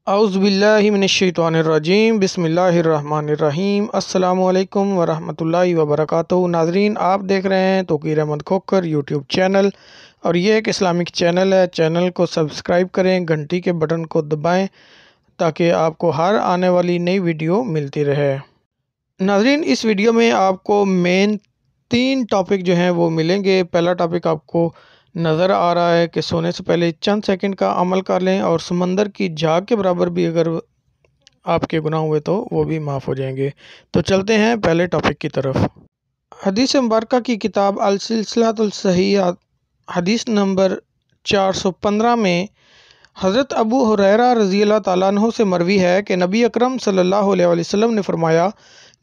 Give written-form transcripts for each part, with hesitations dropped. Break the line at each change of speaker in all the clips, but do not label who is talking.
اعوذ باللہ من الشیطان الرجیم بسم اللہ الرحمن الرحیم السلام علیکم ورحمۃ اللہ وبرکاتہ۔ ناظرین، آپ دیکھ رہے ہیں توقیر احمد کھوکھر یوٹیوب چینل، اور یہ ایک اسلامک چینل ہے۔ چینل کو سبسکرائب کریں، گھنٹی کے بٹن کو دبائیں تاکہ آپ کو ہر آنے والی نئی ویڈیو ملتی رہے۔ ناظرین، اس ویڈیو میں آپ کو مین 3 ٹاپک جو ہیں وہ ملیں گے۔ پہلا ٹاپک آپ کو نظر آ رہا ہے کہ سونے سے پہلے چند سیکنڈ کا عمل کر لیں، اور سمندر کی جھاگ کے برابر بھی اگر آپ کے گناہ ہوئے تو وہ بھی معاف ہو جائیں گے۔ تو چلتے ہیں پہلے ٹاپک کی طرف۔ حدیث مبارکہ کی کتاب السلسلۃ الصحیحہ حدیث نمبر 415 میں حضرت ابو ہریرہ رضی اللہ تعالیٰ عنہ سے مروی ہے کہ نبی اکرم صلی اللہ علیہ وسلم نے فرمایا،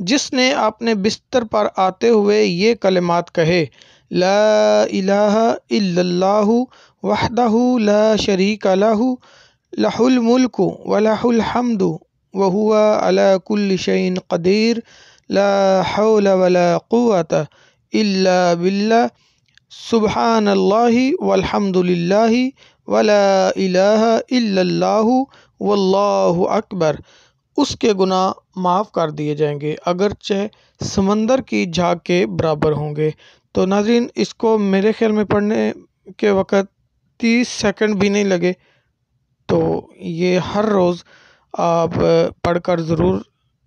جس نے اپنے بستر پر آتے ہوئے یہ کلمات کہے، لا الہ الا اللہ وحدہ لا شریک لہ لہ الملک ولہ الحمد وہو علی کل شیء قدیر لا حول ولا قوۃ الا باللہ سبحان اللہ والحمد للہ ولا الہ الا اللہ واللہ اکبر، اس کے گناہ معاف کر دیے جائیں گے اگرچہ سمندر کی جھاگ کے برابر ہوں گے۔ تو ناظرین، اس کو میرے خیال میں پڑھنے کے وقت 30 سیکنڈ بھی نہیں لگے، تو یہ ہر روز آپ پڑھ کر ضرور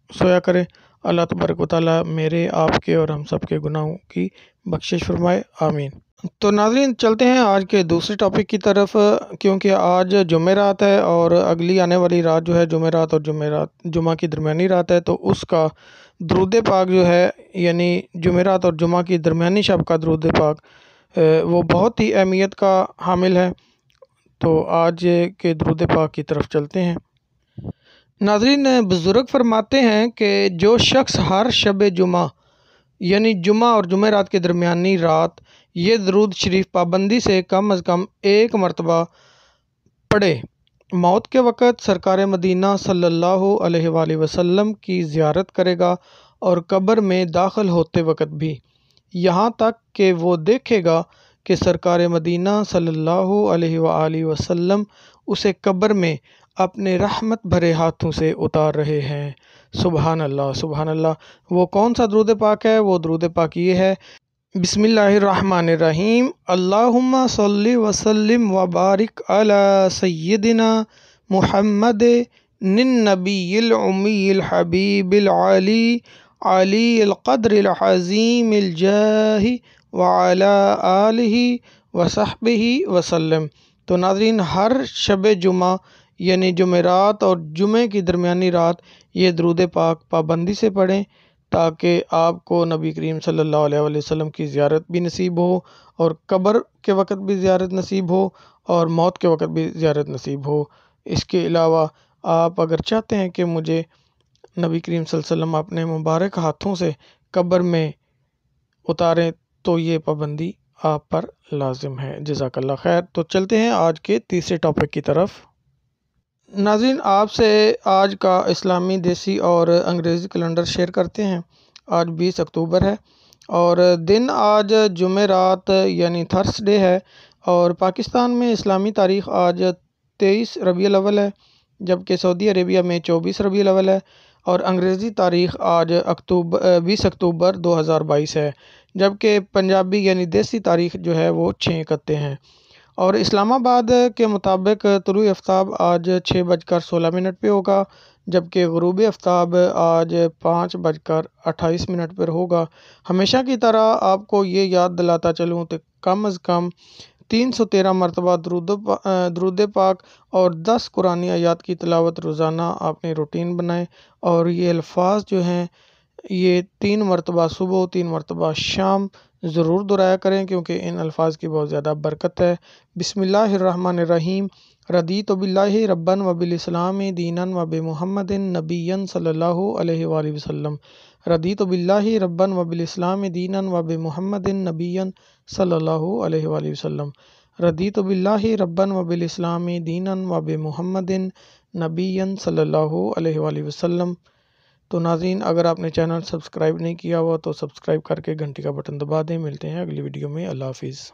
سویا کریں۔ اللہ تبارک و تعالیٰ میرے، آپ کے اور ہم سب کے گناہوں کی بخشش فرمائے، آمین۔ تو ناظرین، چلتے ہیں آج کے دوسرے ٹاپک کی طرف، کیونکہ آج جمعرات ہے اور اگلی آنے والی رات جو ہے جمعرات اور جمعہ کی درمیانی رات ہے، تو اس کا درود پاک جو ہے، یعنی جمعرات اور جمعہ کی درمیانی شب کا درود پاک، وہ بہت ہی اہمیت کا حامل ہے۔ تو آج کے درود پاک کی طرف چلتے ہیں۔ ناظرین، بزرگ فرماتے ہیں کہ جو شخص ہر شب جمعہ یعنی جمعہ اور جمعرات کے درمیانی رات یہ درود شریف پابندی سے کم از کم 1 مرتبہ پڑھے، موت کے وقت سرکار مدینہ صلی اللہ علیہ وآلہ وسلم کی زیارت کرے گا، اور قبر میں داخل ہوتے وقت بھی، یہاں تک کہ وہ دیکھے گا کہ سرکار مدینہ صلی اللہ علیہ وآلہ وسلم اسے قبر میں اپنے رحمت بھرے ہاتھوں سے اتار رہے ہیں۔ سبحان اللہ، سبحان اللہ۔ وہ کون سا درود پاک ہے؟ وہ درود پاک یہ ہے، بسم اللہ الرحمن الرحیم، اللہم صلی وسلم وبارک علی سیدنا محمد النبی الامی الحبیب العلی علی القدر العظیم الجاہ وعلی آلہ وصحبہ وسلم۔ تو ناظرین، ہر شب جمعہ یعنی جمعرات اور جمعے کی درمیانی رات یہ درود پاک پابندی سے پڑھیں، تاکہ آپ کو نبی کریم صلی اللہ علیہ وسلم کی زیارت بھی نصیب ہو، اور قبر کے وقت بھی زیارت نصیب ہو، اور موت کے وقت بھی زیارت نصیب ہو۔ اس کے علاوہ آپ اگر چاہتے ہیں کہ مجھے نبی کریم صلی اللہ علیہ وسلم اپنے مبارک ہاتھوں سے قبر میں اتاریں، تو یہ پابندی آپ پر لازم ہے۔ جزاک اللہ خیر۔ تو چلتے ہیں آج کے تیسرے ٹاپک کی طرف۔ ناظرین، آپ سے آج کا اسلامی، دیسی اور انگریزی کیلنڈر شیئر کرتے ہیں۔ آج 20 اکتوبر ہے، اور دن آج جمعرات یعنی تھرسڈے ہے، اور پاکستان میں اسلامی تاریخ آج 23 ربیع الاول ہے، جبکہ سعودی عربیہ میں 24 ربیع الاول ہے، اور انگریزی تاریخ آج 20 اکتوبر 2022 ہے، جبکہ پنجابی یعنی دیسی تاریخ جو ہے وہ 6 اکتے ہیں۔ اور اسلام آباد کے مطابق طلوع آفتاب آج 6:16 پہ ہوگا، جبکہ غروب آفتاب آج 5:28 پر ہوگا۔ ہمیشہ کی طرح آپ کو یہ یاد دلاتا چلوں کہ کم از کم 313 مرتبہ درود پاک اور 10 قرآنی آیات کی تلاوت روزانہ آپ نے روٹین بنائیں، اور یہ الفاظ جو ہیں یہ 3 مرتبہ صبح، 3 مرتبہ شام ضرور دہرایا کریں، کیونکہ ان الفاظ کی بہت زیادہ برکت ہے۔ بسم اللہ الرحمن الرحیم، رضیت باللہ ربا وبالاسلام دینا وبمحمد نبیا صلی اللہ علیہ وآلہ وسلم، رضیت باللہ ربا وبالاسلام دینا وبمحمد نبیا صلی اللہ علیہ وآلہ وسلم، رضیت باللہ ربا وبالاسلام دینا وبمحمد نبیا صلی اللہ علیہ وآلہ وسلم۔ تو ناظرین، اگر آپ نے چینل سبسکرائب نہیں کیا ہوا تو سبسکرائب کر کے گھنٹی کا بٹن دبا دیں۔ ملتے ہیں اگلی ویڈیو میں، اللہ حافظ۔